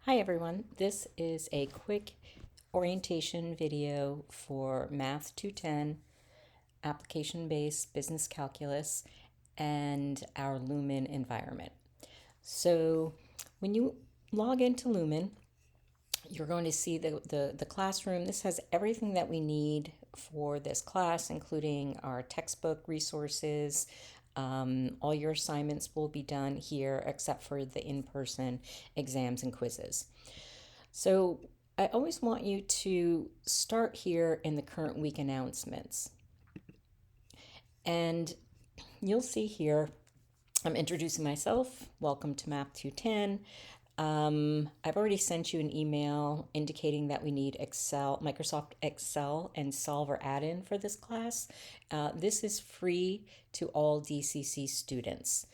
Hi everyone, this is a quick orientation video for Math 210, application-based business calculus, and our Lumen environment. So when you log into Lumen, you're going to see the classroom. This has everything that we need for this class, including our textbook resources. All your assignments will be done here except for the in-person exams and quizzes. So I always want you to start here in the current week announcements. And you'll see here, I'm introducing myself. Welcome to Math 210. I've already sent you an email indicating that we need Excel, Microsoft Excel and Solver add-in for this class. This is free to all DCC students.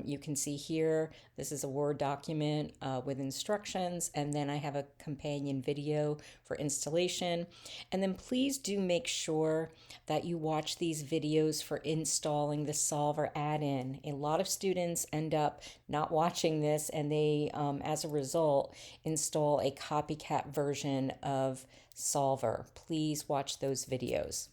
You can see here, this is a Word document with instructions, and then I have a companion video for installation. And then please do make sure that you watch these videos for installing the Solver add-in. A lot of students end up not watching this, and they, as a result, install a copycat version of Solver. Please watch those videos.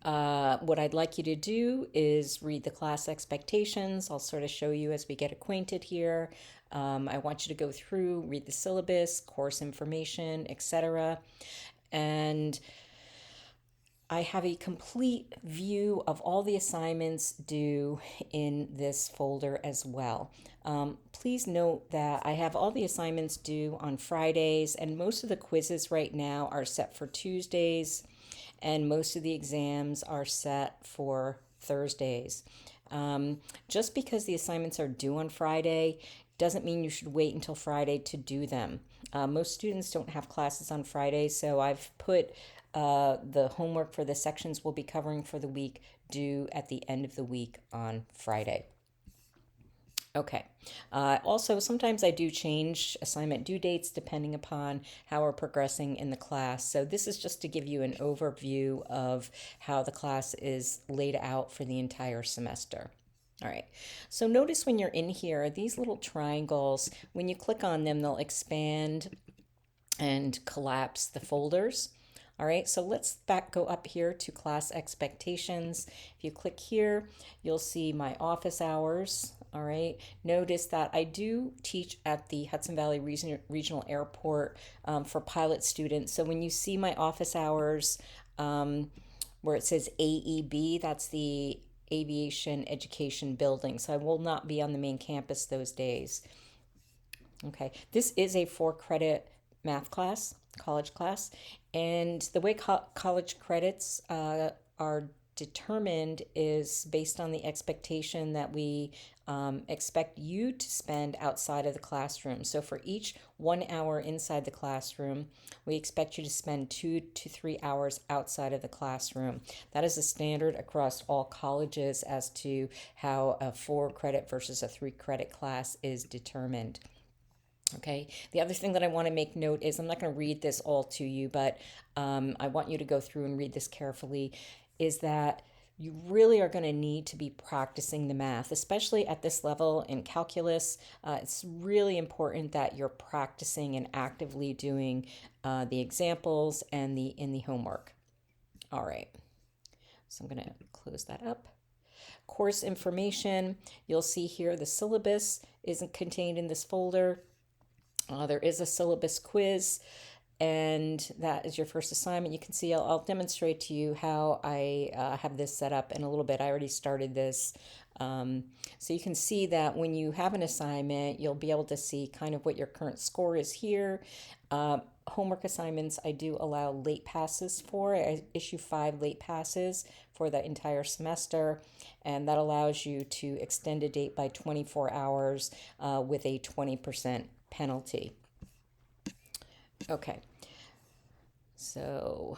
What I'd like you to do is read the class expectations. I'll sort of show you as we get acquainted here. I want you to go through, read the syllabus, course information, etc. And I have a complete view of all the assignments due in this folder as well. Please note that I have all the assignments due on Fridays, and most of the quizzes right now are set for Tuesdays, and most of the exams are set for Thursdays. Just because the assignments are due on Friday doesn't mean you should wait until Friday to do them. Most students don't have classes on Friday, so I've put the homework for the sections we'll be covering for the week due at the end of the week on Friday. Okay. Also, sometimes I do change assignment due dates depending upon how we're progressing in the class. So this is just to give you an overview of how the class is laid out for the entire semester. All right, so notice when you're in here, these little triangles, when you click on them, they'll expand and collapse the folders. All right, so let's go up here to class expectations. If you click here, you'll see my office hours. All right, notice that I do teach at the Hudson Valley Regional Airport for pilot students. So when you see my office hours where it says AEB, that's the Aviation Education Building. So I will not be on the main campus those days. Okay, this is a 4-credit math class, college class, and the way college credits are determined is based on the expectation that we expect you to spend outside of the classroom. So for each 1 hour inside the classroom, we expect you to spend 2 to 3 hours outside of the classroom. That is a standard across all colleges as to how a 4-credit versus a 3-credit class is determined. Okay, the other thing that I want to make note is I'm not going to read this all to you, but I want you to go through and read this carefully, is that you really are going to need to be practicing the math, especially at this level in calculus. It's really important that you're practicing and actively doing the examples and in the homework. All right, so I'm going to close that up. Course information, you'll see here the syllabus isn't contained in this folder. There is a syllabus quiz, and that is your first assignment. You can see I'll demonstrate to you how I have this set up in a little bit. I already started this. So you can see that when you have an assignment, you'll be able to see kind of what your current score is here. Homework assignments, I do allow late passes for. I issue 5 late passes for the entire semester, and that allows you to extend a date by 24 hours with a 20% penalty. Okay, so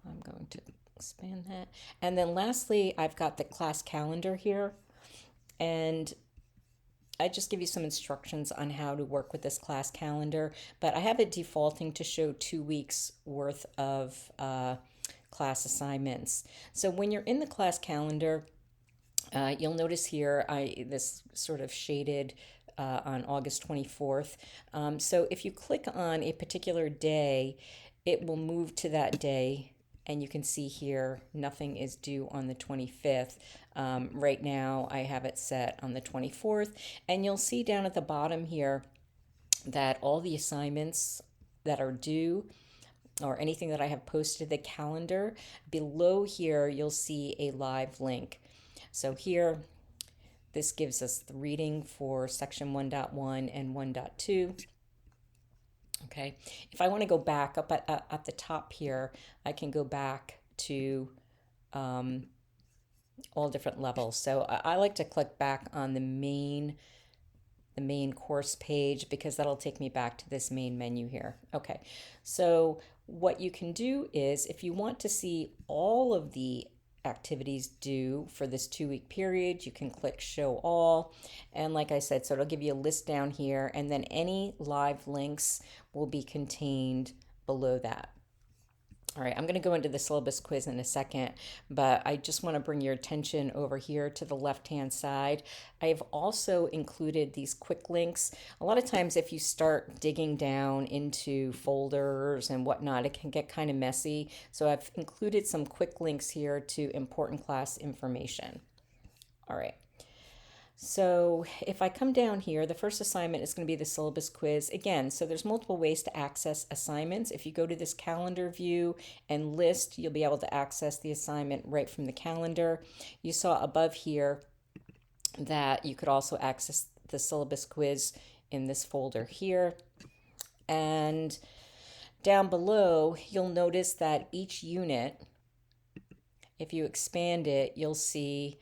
I'm going to expand that. And then lastly, I've got the class calendar here, and I just give you some instructions on how to work with this class calendar, but I have it defaulting to show 2 weeks worth of class assignments. So when you're in the class calendar, you'll notice here this sort of shaded on August 24th. So if you click on a particular day, it will move to that day. And you can see here, nothing is due on the 25th. Right now, I have it set on the 24th. And you'll see down at the bottom here that all the assignments that are due or anything that I have posted to the calendar, below here, you'll see a live link. So here, this gives us the reading for section 1.1 and 1.2. Okay, if I want to go back up at the top here, I can go back to all different levels. So I like to click back on the main course page because that'll take me back to this main menu here. Okay, so what you can do is if you want to see all of the activities due for this 2-week period, you can click show all. And like I said, so it'll give you a list down here, and then any live links will be contained below that. All right, I'm going to go into the syllabus quiz in a second, but I just want to bring your attention over here to the left-hand side. I have also included these quick links. A lot of times if you start digging down into folders and whatnot, it can get kind of messy. So I've included some quick links here to important class information. All right. So if I come down here, the first assignment is going to be the syllabus quiz. Again, so there's multiple ways to access assignments. If you go to this calendar view and list, you'll be able to access the assignment right from the calendar. You saw above here that you could also access the syllabus quiz in this folder here. And down below, you'll notice that each unit, if you expand it, you'll see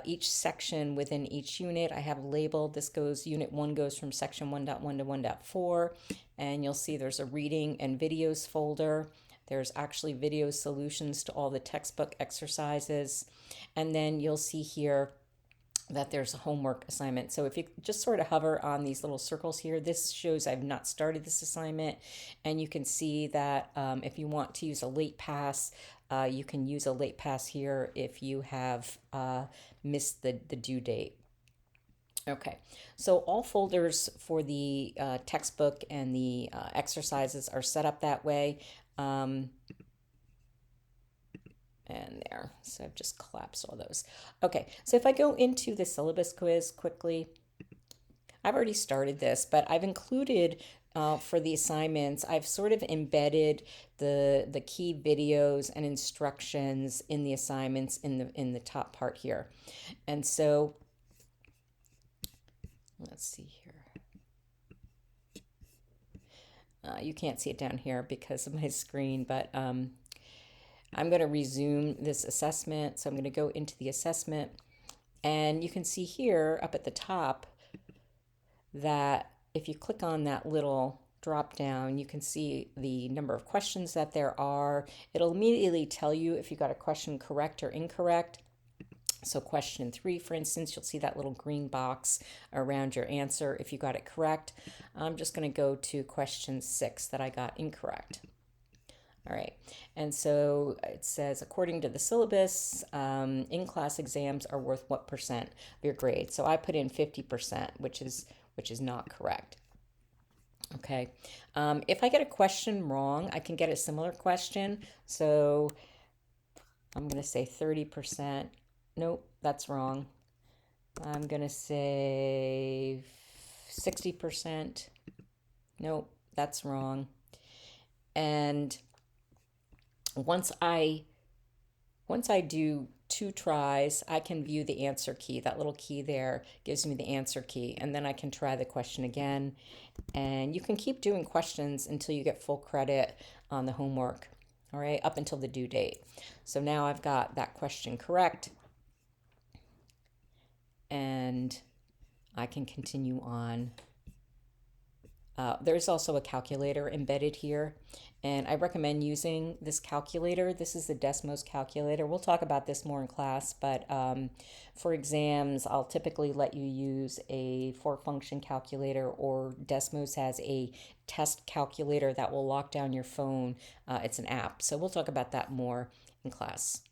each section within each unit I have labeled. This goes, unit 1 goes from section 1.1 to 1.4, and you'll see there's a reading and videos folder. There's actually video solutions to all the textbook exercises. And then you'll see here that there's a homework assignment. So if you just sort of hover on these little circles here, this shows I've not started this assignment. And you can see that if you want to use a late pass, you can use a late pass here if you have missed the due date. Okay, so all folders for the textbook and the exercises are set up that way. And there, so I've just collapsed all those. Okay, so if I go into the syllabus quiz quickly, I've already started this, but I've included for the assignments, I've sort of embedded the key videos and instructions in the assignments in the top part here. And so let's see here. You can't see it down here because of my screen, but I'm going to resume this assessment. So I'm going to go into the assessment, and you can see here up at the top that if you click on that little drop down, you can see the number of questions that there are. It'll immediately tell you if you got a question correct or incorrect. So question 3, for instance, you'll see that little green box around your answer if you got it correct. I'm just going to go to question 6 that I got incorrect. All right, and so it says, according to the syllabus, in-class exams are worth what percent of your grade? So I put in 50%, which is not correct. Okay, if I get a question wrong, I can get a similar question. So I'm going to say 30%. Nope, that's wrong. I'm going to say 60%. Nope, that's wrong. And once I do 2 tries, I can view the answer key. That little key there gives me the answer key, and then I can try the question again. And you can keep doing questions until you get full credit on the homework, all right, up until the due date. So now I've got that question correct, and I can continue on. There's also a calculator embedded here, and I recommend using this calculator. This is the Desmos calculator. We'll talk about this more in class, but for exams, I'll typically let you use a 4-function calculator, or Desmos has a test calculator that will lock down your phone. It's an app, so we'll talk about that more in class.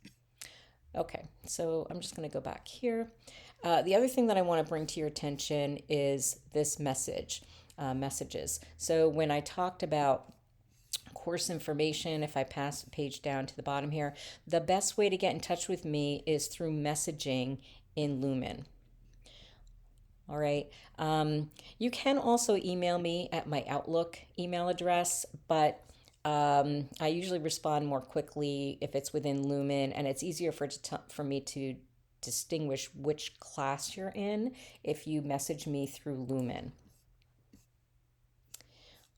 Okay, so I'm just going to go back here. The other thing that I want to bring to your attention is this messages. So when I talked about course information, if I pass the page down to the bottom here, the best way to get in touch with me is through messaging in Lumen. All right. You can also email me at my Outlook email address, but I usually respond more quickly if it's within Lumen, and it's easier for me to distinguish which class you're in if you message me through Lumen.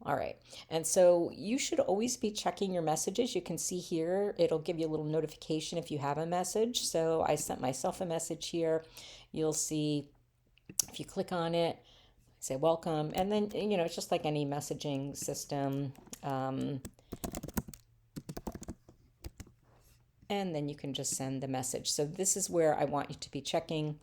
All right. And so you should always be checking your messages. You can see here, it'll give you a little notification if you have a message. So I sent myself a message here. You'll see if you click on it, say welcome, and then, it's just like any messaging system. And then you can just send the message. So this is where I want you to be checking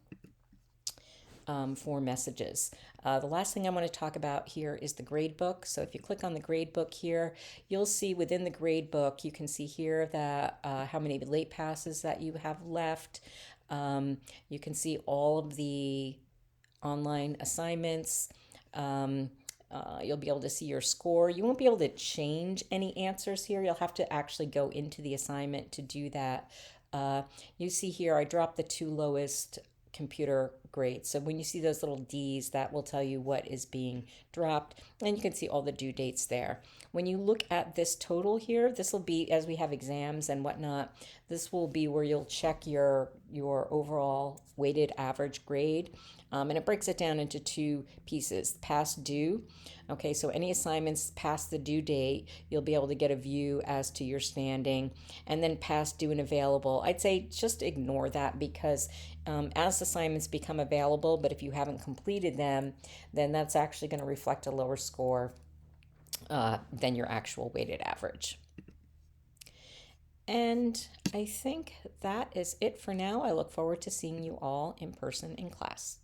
for messages. The last thing I want to talk about here is the grade book. So if you click on the grade book here, you'll see within the grade book, you can see here that how many late passes that you have left. You can see all of the online assignments. You'll be able to see your score. You won't be able to change any answers here. You'll have to actually go into the assignment to do that. You see here, I dropped the two lowest computer grades. So when you see those little D's, that will tell you what is being dropped. And you can see all the due dates there. When you look at this total here, this will be, as we have exams and whatnot, this will be where you'll check your overall weighted average grade. And it breaks it down into two pieces, past due. Okay, so any assignments past the due date, you'll be able to get a view as to your standing. And then past due and available, I'd say just ignore that because as assignments become available, but if you haven't completed them, then that's actually going to reflect a lower score than your actual weighted average. And I think that is it for now. I look forward to seeing you all in person in class.